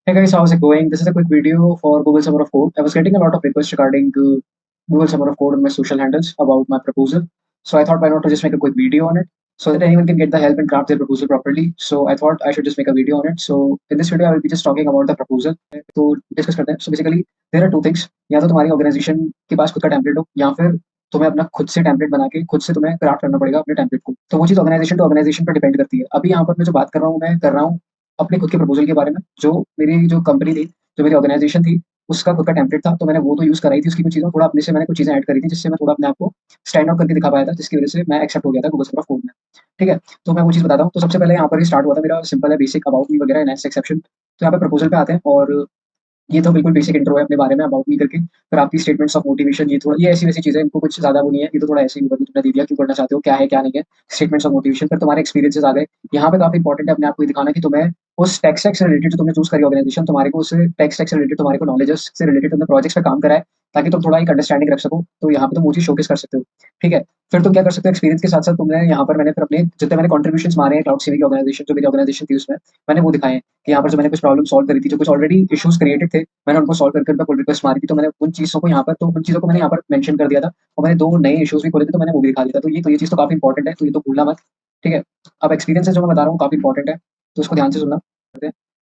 Hey guys, how's it going? This is a quick video for Google Summer of Code. I was getting a lot of requests regarding Google Summer of Code on my social handles about my proposal. So I thought why not to just make a quick video on it so that anyone can get the help and craft their proposal properly. So I thought I should just make a video on it. So in this video, I will be just talking about the proposal. तो discuss करते हैं. So basically, there are two things. या तो तुम्हारी organisation के पास खुद का template हो या फिर तुम्हें अपना खुद से टेम्पलेट बना के खुद से तुम्हें क्राफ्ट करना पड़ेगा अपने टेम्पलेट को. तो वो चीज़ ऑर्गेनाइजेशन टू ऑर्गेनाइजेशन पर डिपेंड करती है. अभी यहाँ पर मैं जो बात कर रहा हूँ मैं कर रहा हूँ अपने खुद के प्रपोज़ल के बारे में, जो मेरी जो कंपनी थी, जो मेरी ऑर्गनाइज़ेशन थी, उसका खुद का टेम्पलेट था, तो मैंने वो तो यूज़ करा ही थी, उसकी कुछ चीज़ें थोड़ा अपने से मैंने कुछ चीज़ें ऐड करी थी, जिससे मैं थोड़ा अपने आप को स्टैंड आउट करके दिखा पाया था, जिसकी वज़ह से मैं एक्सेप्ट हो गया था गूगल स्कोर ऑफ कोड में। ठीक है? तो मैं वो चीज़ बताता हूँ, तो सबसे पहले यहाँ पर ही स्टार्ट हुआ था मेरा सिंपल है बेसिक अबाउट मी वगैरह नेक्स्ट एक्सेप्शन। तो यहाँ पे प्रपोज़ल पे आते हैं और ये तो बिल्कुल बेसिक इंट्रो है अपने बारे में अबाउट मी करके। फिर आपकी स्टेटमेंट्स ऑफ मोटिवेशन ये थोड़ा ये ऐसी-वैसी चीज़ें इनको कुछ ज़्यादा वो नहीं है, ये तो थोड़ा ऐसे ही ऊपर तुमने दे दिया क्यों करना चाहते हो, क्या है, क्या नहीं है, स्टेटमेंट्स ऑफ मोटिवेशन फिर तुम्हारे एक्सपीरियंसेस आ गए। यहाँ पे काफ़ी इंपॉर्टेंट है अपने आप को ये दिखाना कि तुम्हें उस टेक स्टैक से रिलेटेड जो तुमने चूज़ करी ऑर्गनाइजेशन तुम्हारे को उस टेक स्टैक से रिलेटेड तुम्हारे को नॉलेजेस से रिलेटेड तुमने प्रोजेक्ट्स पे काम करा है, ताकि तुम थोड़ा एक अंडरस्टैंडिंग रख सको, तो यहाँ पे तुम वो चीज़ शोकेस कर सकते हो। ठीक है? फिर तुम क्या कर सकते हो एक्सपीरियंस के साथ-साथ तुमने यहाँ पर मैंने फिर अपने जितने मैंने कंट्रीब्यूशंस मारे हैं क्लाउड सीवी की ऑर्गनाइजेशन जो मेरी ऑर्गनाइजेशन थी उसमें, मैंने वो दिखाए हैं कि यहाँ पर जो मैंने कुछ प्रॉब्लम सॉल्व करी थी, जो कुछ ऑलरेडी इश्यूज़ क्रिएटेड थे, मैंने उनको सॉल्व करके उन पे पुल रिक्वेस्ट मारी थी, तो मैंने उन चीज़ों को यहाँ पर तो उन चीज़ों को मैंने यहाँ पर मेंशन कर दिया था और मैंने 2 नए इश्यूज़ भी खोले थे, तो मैंने वो भी दिखा दिया था। तो ये चीज़ तो काफ़ी इंपॉर्टेंट है, तो ये तो भूलना मत। ठीक है? अब एक्सपीरियंसेस जो मैं बता रहा हूँ काफ़ी इंपॉर्टेंट है, तो इसको ध्यान से सुनना।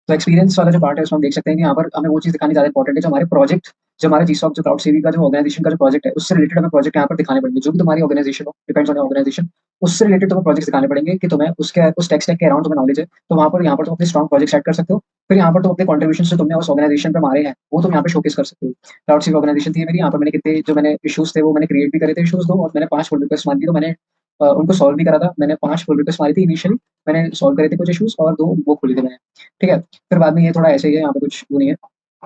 तो एक्सपीरियंस वाला जो पार्ट है उसमें हम देख सकते हैं कि यहाँ पर हमें वो चीज़ दिखानी ज़्यादा इंपॉर्टेंट है जो हमारे प्रोजेक्ट जो हमारे जीसॉक जो क्लाउड सीवी का जो ऑर्गनाइजेशन का जो प्रोजेक्ट है उससे रिलेटेड हमें प्रोजेक्ट यहाँ पर दिखाने पड़ेंगे जो भी तुम्हारी ऑर्गनाइजेशन हो डिपेंड्स ऑन ऑर्गनाइजेशन उससे रिलेटेड तुम्हें प्रोजेक्ट दिखाने पड़ेंगे कि तुम्हें उसके उस टेक स्टैक के अराउंड तुम्हें नॉलेज है तो वहाँ पर यहाँ पर तुम अपने स्ट्रॉन्ग प्रोजेक्ट सेट कर सकते हो फिर यहाँ पर तुम अपने कॉन्ट्रीब्यूशन से तुमने उस ऑर्गनाइजेशन पे मारे हैं वो तुम यहाँ पे शोकेस कर सकते हो क्लाउड सीवी ऑर्गनाइजेशन थी मेरी यहाँ पर मैंने कितने जो मैंने इशूज थे वो मैंने क्रिएट भी करे थे इशूज दो और मैंने 5 पुल रिक्वेस्ट मारी थी तो मैंने उनको सॉल्व भी करा था मैंने 5 पुल रिक्वेस्ट मारी थी इनिशियली मैंने सॉल्व करे थे कुछ इशूज और 2 वो खोले थे मैंने ठीक है फिर बाद में ये थोड़ा ऐसे ही है यहाँ पे कुछ वो नहीं है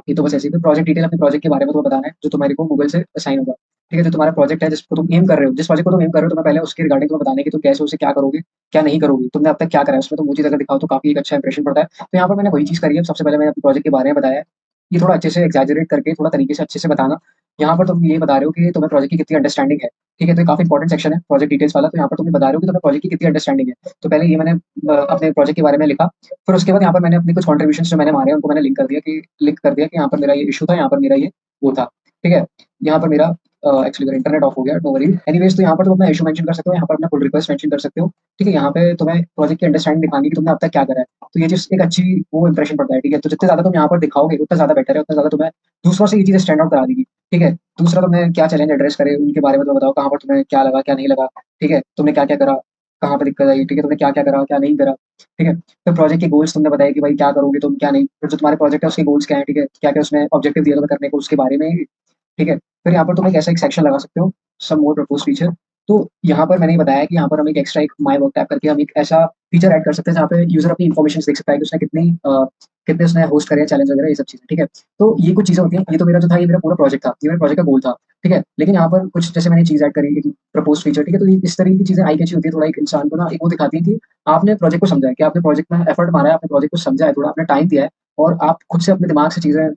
ये तो बस ऐसे ही फिर प्रोजेक्ट डिटेल अपने प्रोजेक्ट के बारे में तुम्हें बताना है जो तुम्हारे को गूगल से असाइन होगा ठीक है जो तुम्हारा प्रोजेक्ट है जिसको तुम एम कर रहे हो जिस प्रोजेक्ट को तुम एम कर रहे हो तुम्हें पहले उसके रिगार्डिंग तुम्हें बताना है कि तुम कैसे उसे क्या करोगे क्या नहीं करोगे तुमने अब तक क्या करा है उसमें तो वो चीज़ अगर दिखाओ तो काफ़ी एक अच्छा इंप्रेशन पड़ता है तो यहाँ पर मैंने वही चीज़ करी है सबसे पहले मैंने अपने प्रोजेक्ट के बारे में बताया है ये थोड़ा अच्छे से एग्जैजरेट करके थोड़ा तरीके से अच्छे से बताना यहाँ पर तुम ये बता रहे हो कि तुम्हें प्रोजेक्ट की कितनी अंडरस्टैंडिंग है ठीक है तो ये काफ़ी इंपॉर्टेंट सेक्शन है प्रोजेक्ट डिटेल्स वाला तो यहाँ पर तुम ये बता रहे हो कि तुम्हें प्रोजेक्ट की कितनी अंडरस्टैंडिंग है तो पहले ये मैंने अपने प्रोजेक्ट के बारे में लिखा फिर उसके बाद यहाँ पर मैंने अपने कुछ कॉन्ट्रीब्यूशंस जो मैंने मारे हैं उनको मैंने लिंक कर दिया कि यहाँ पर मेरा ये इशू था यहाँ पर मेरा ये वो था ठीक है यहाँ पर मेरा एक्चुअली मेरा इंटरनेट ऑफ हो गया नो वरी एनीवेज तो यहाँ पर तुम अपना इशू मेंशन कर सकते हो यहाँ पर अपना पुल रिक्वेस्ट मेंशन कर सकते हो ठीक है यहाँ पे तुम्हें प्रोजेक्ट की अंडरस्टैंडिंग दिखानी है कि तुमने अब तक क्या करा है तो ये चीज़ एक अच्छी वो इंप्रेशन पड़ता है ठीक है तो जितने ज़्यादा तुम यहाँ पर दिखाओगे उतना ज़्यादा बेटर है उतना ज़्यादा तुम्हें दूसरों से ये चीज़ स्टैंड आउट करा देगी ठीक है दूसरा तुमने क्या चैलेंज एड्रेस करे उनके बारे में तुम्हें बताओ कहाँ पर तुम्हें क्या लगा क्या नहीं लगा ठीक है तुमने क्या क्या करा कहाँ पर दिक्कत आई ठीक है तुमने क्या क्या करा क्या नहीं करा ठीक है फिर प्रोजेक्ट के गोल्स तुमने बताया कि भाई क्या करोगे तुम क्या नहीं फिर जो तुम्हारे प्रोजेक्ट है उसके गोल्स क्या है ठीक है क्या क्या उसमें ऑब्जेक्टिव दिया तुम्हें करने को उसके बारे में ठीक है फिर यहाँ पर तुम एक ऐसा एक सेक्शन लगा सकते हो सम मोर प्रपोज फीचर तो यहाँ पर मैंने ये बताया कि यहाँ पर हम एक एक्स्ट्रा एक माई वर्क टैब करके हम एक ऐसा फीचर ऐड कर सकते हैं जहाँ पे यूजर अपनी इन्फॉर्मेशन देख सकता है कि उसने कितने उसने होस्ट करे चैलेंज वगैरह ये सब चीजें ठीक है तो ये कुछ चीजें होती हैं ये तो मेरा जो था ये मेरा पूरा प्रोजेक्ट था ये मेरे प्रोजेक्ट का गोल था ठीक है लेकिन यहाँ पर कुछ जैसे मैंने चीज ऐड करी एक प्रपोज फीचर ठीक है तो इस तरह की चीजें आई कैची होती है थोड़ा एक इंसान को ना एक वो दिखाती है कि आपने प्रोजेक्ट को समझा है कि आपने प्रोजेक्ट में एफर्ट मारा है आपने प्रोजेक्ट को समझा है थोड़ा आपने टाइम दिया है और आप खुद से अपने दिमाग से चीजें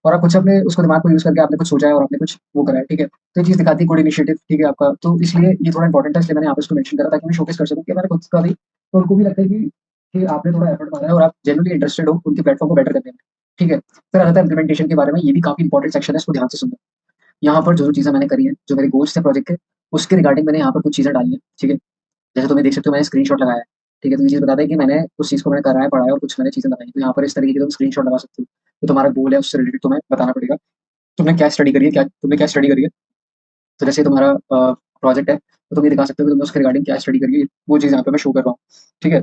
और आप कुछ अपने उसको दिमाग को यूज़ करके आपने कुछ सोचा है और आपने कुछ वो करा है, ठीक है? तो ये चीज़ दिखाती है गुड इनिशिएटिव, ठीक है आपका। तो इसलिए ये थोड़ा इम्पोर्टेंट है, इसलिए मैंने यहाँ पे इसको मेंशन करा ताकि मैं शोकेस कर सकूँ कि मैंने खुद का भी तो उनको भी लगता है कि आपने थोड़ा एफर्ट मारा है और आप जेन्युइनली इंटरेस्टेड हो उनके प्लेटफ़ॉर्म को बेटर करने में, ठीक है? फिर आ जाता है इम्प्लीमेंटेशन के बारे में, ये भी काफ़ी इंपॉर्टेंट सेक्शन है, इसको ध्यान से सुनना। यहाँ पर जो-जो चीज़ें मैंने करी हैं, जो मेरे गोल्स थे प्रोजेक्ट के, उसके रिगार्डिंग मैंने यहाँ पर कुछ चीज़ें डाली हैं, ठीक है? जैसे तुम्हें देख सकते हो मैंने स्क्रीनशॉट लगाया है, ठीक है? तो ये चीज़ बताता है कि मैंने उस चीज़ को मैंने करा है, पढ़ा है और कुछ मैंने चीज़ें लगाई हैं। तो यहाँ पर इस तरीके की तुम स्क्रीनशॉट लगा सकते हो। जो तुम्हारा गोल है उससे रिलेटेड तुम्हें बताना पड़ेगा। तुमने क्या स्टडी करी है, क्या तुमने क्या स्टडी करी है? तो जैसे तुम्हारा प्रोजेक्ट है, तो तुम ये दिखा सकते हो कि तुमने उसके रिगार्डिंग क्या स्टडी करी है, वो चीज़ यहाँ पे मैं शो कर रहा हूँ, ठीक है?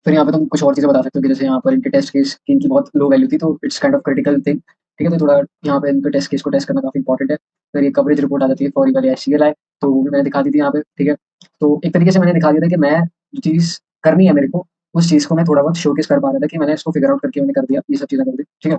फिर यहाँ पे तुम कुछ और चीज़ें बता सकते हो कि जैसे यहाँ पर इनके टेस्ट केस की इनकी बहुत लो वैल्यू थी, तो it's kind of critical thing, ठीक है? तो थोड़ा यहाँ पे इनके टेस्ट केस को टेस्ट करना काफ़ी इंपॉर्टेंट है। फिर ये कवरेज रिपोर्ट आ जाती है फॉर ये वाली एचसीएल तो वो भी मैंने दिखा दी थी यहाँ पे, ठीक है? तो एक तरीके से मैंने दिखा दिया था कि मैं जो चीज़ करनी है मेरे को, उस चीज़ को मैं थोड़ा बहुत शोकेस कर पा रहा था कि मैंने इसको फिगर आउट करके मैंने कर दिया, ये सब चीज़ें कर दी, ठीक है?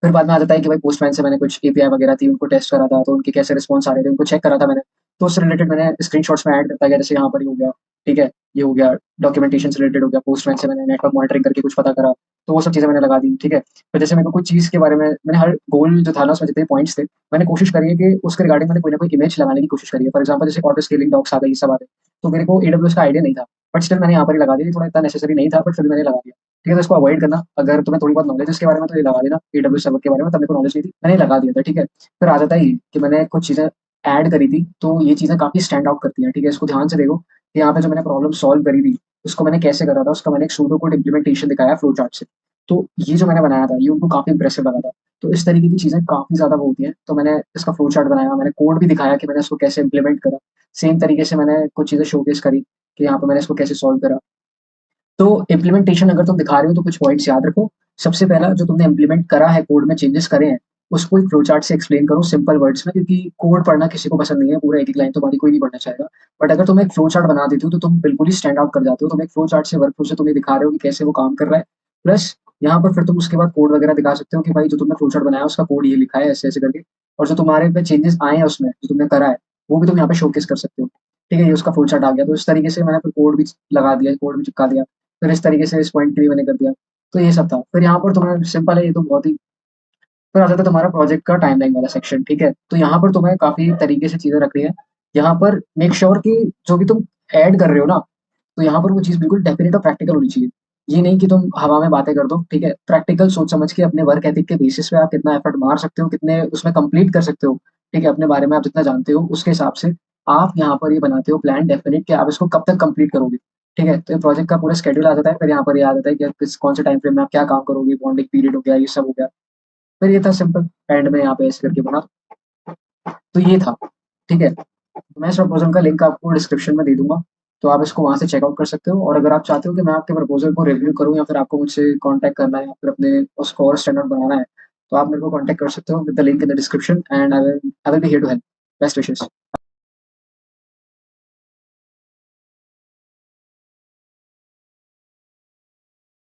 फिर बाद में आ जाता है कि भाई पोस्टमैन से मैंने कुछ एपीआई वगैरह थी उनको टेस्ट करा था तो उनके कैसे रिस्पॉन्स आ रहे थे उनको चेक करा था मैंने तो उससे रिलेटेड मैंने स्क्रीनशॉट्स में ऐड करता गया जैसे यहाँ पर ही हो गया ठीक है ये हो गया डॉक्यूमेंटेशन से रिलेटेड हो गया पोस्टमैन से मैंने नेटवर्क मॉनिटरिंग करके कुछ पता करा तो वो सब चीज़ें मैंने लगा दी ठीक है फिर जैसे मेरे को कुछ चीज़ के बारे में मैंने हर गोल जो था ना उसमें जितने पॉइंट्स थे मैंने कोशिश करी है कि उसके रिगार्डिंग मैंने कोई ना कोई इमेज लगाने की कोशिश करी है फॉर एग्जाम्पल जैसे ऑटो स्केलिंग डॉक्स आ गई ये सब आ गए तो मेरे को एडब्ल्यूएस का आइडिया नहीं था बट स्टिल मैंने यहाँ पर ही लगा दिया थोड़ा इतना नेसेसरी नहीं था बट फिर भी मैंने लगा दिया ठीक है, तो इसको अवॉइड करना। अगर तुम्हें थोड़ी बहुत नॉलेज है इसके बारे में तो ये लगा देना, एडब्ल्यूएस सर्वर के बारे में। तब मेरे को नॉलेज नहीं थी, मैंने ये लगा दिया था, ठीक है। फिर आ जाता है ये कि मैंने कुछ चीज़ें ऐड करी थी, तो ये चीज़ें काफ़ी स्टैंड आउट करती हैं, ठीक है। इसको ध्यान से देखो, यहाँ पे जो मैंने प्रॉब्लम सॉल्व करी थी, उसको मैंने कैसे करा था, उसका मैंने एक सूडो कोड इम्प्लीमेंटेशन दिखाया फ्लो चार्ट से। तो ये जो मैंने बनाया था, ये उनको काफ़ी इंप्रेसिव लगा था। तो इस तरीके की चीज़ें काफ़ी ज़्यादा वो होती हैं, तो मैंने इसका फ्लो चार्ट बनाया, मैंने कोड भी दिखाया कि मैंने इसको कैसे इम्प्लीमेंट करा। सेम तरीके से मैंने कुछ चीज़ें शोकेस करी कि यहाँ पे मैंने इसको कैसे सॉल्व करा। तो इम्प्लीमेंटेशन अगर तुम दिखा रहे हो तो कुछ पॉइंट्स याद रखो। सबसे पहला, जो तुमने इम्प्लीमेंट करा है, कोड में चेंजेस करे हैं, उसको एक फ्लो चार्ट से एक्सप्लेन करो सिंपल वर्ड्स में, क्योंकि कोड पढ़ना किसी को पसंद नहीं है, पूरा एक-एक लाइन तो बाकी कोई नहीं पढ़ना चाहेगा। बट अगर तुम एक फ्लो चार्ट बना देते हो तो तुम बिल्कुल ही स्टैंड आउट कर जाते हो। तुम एक फ्लो चार्ट से, वर्क फ्लो से तुम ये दिखा रहे हो कि कैसे वो काम कर रहा है। प्लस यहाँ पर फिर तुम उसके बाद कोड वगैरह दिखा सकते हो कि भाई जो तुमने फ्लो चार्ट बनाया है उसका कोड ये लिखा है ऐसे-ऐसे करके, और जो तुम्हारे पे चेंजेस आए हैं उसमें, जो तुमने करा है, वो भी तुम यहाँ पे शोकेस कर सकते हो। ठीक है, ये उसका फ्लो चार्ट आ गया। तो इस तरीके से मैंने फिर कोड भी लगा दिया, कोड भी चिपका दिया। फिर इस तरीके से इस पॉइंट के लिए मैंने कर दिया। तो ये सब था। फिर यहाँ पर तुम्हें सिंपल है, ये तो बहुत ही। फिर आ जाता है तुम्हारा प्रोजेक्ट का टाइमलाइन वाला सेक्शन, ठीक है? तो यहाँ पर तुम्हें काफ़ी तरीके से चीज़ें रखनी है। यहाँ पर मेक श्योर कि जो भी तुम ऐड कर रहे हो ना, तो यहाँ पर वो चीज़ बिल्कुल डेफिनिट और प्रैक्टिकल होनी चाहिए। ये नहीं कि तुम हवा में बातें कर दो, ठीक है? प्रैक्टिकल सोच समझ के अपने वर्क एथिक के बेसिस पे आप कितना एफर्ट मार सकते हो, कितने उसमें कंप्लीट कर सकते हो, ठीक है? अपने बारे में आप जितना जानते हो, उसके हिसाब से आप यहाँ पर ये बनाते हो प्लान डेफिनिट कि आप इसको कब तक कंप्लीट करोगे, ठीक है? तो ये प्रोजेक्ट का पूरा शेड्यूल आ जाता है। फिर यहाँ पर ये आ जाता है कि आप किस कौन से टाइम फ्रेम में आप क्या काम करोगे, बॉन्डिंग पीरियड हो गया, ये सब हो गया। फिर ये था सिंपल, एंड में यहाँ पे ऐसे करके बना। तो ये था, ठीक है। मैं इस प्रपोजल का लिंक आपको डिस्क्रिप्शन में दे दूंगा, तो आप इसको वहां से चेकआउट कर सकते हो। और अगर आप चाहते हो कि मैं आपके प्रपोजल को रिव्यू करूं, या फिर आपको मुझसे कांटेक्ट करना है, या फिर अपने उसको और स्टैंडर्ड बनाना है, तो आप मेरे को कांटेक्ट कर सकते हो with the link in the description, and I will be here to help. Best wishes.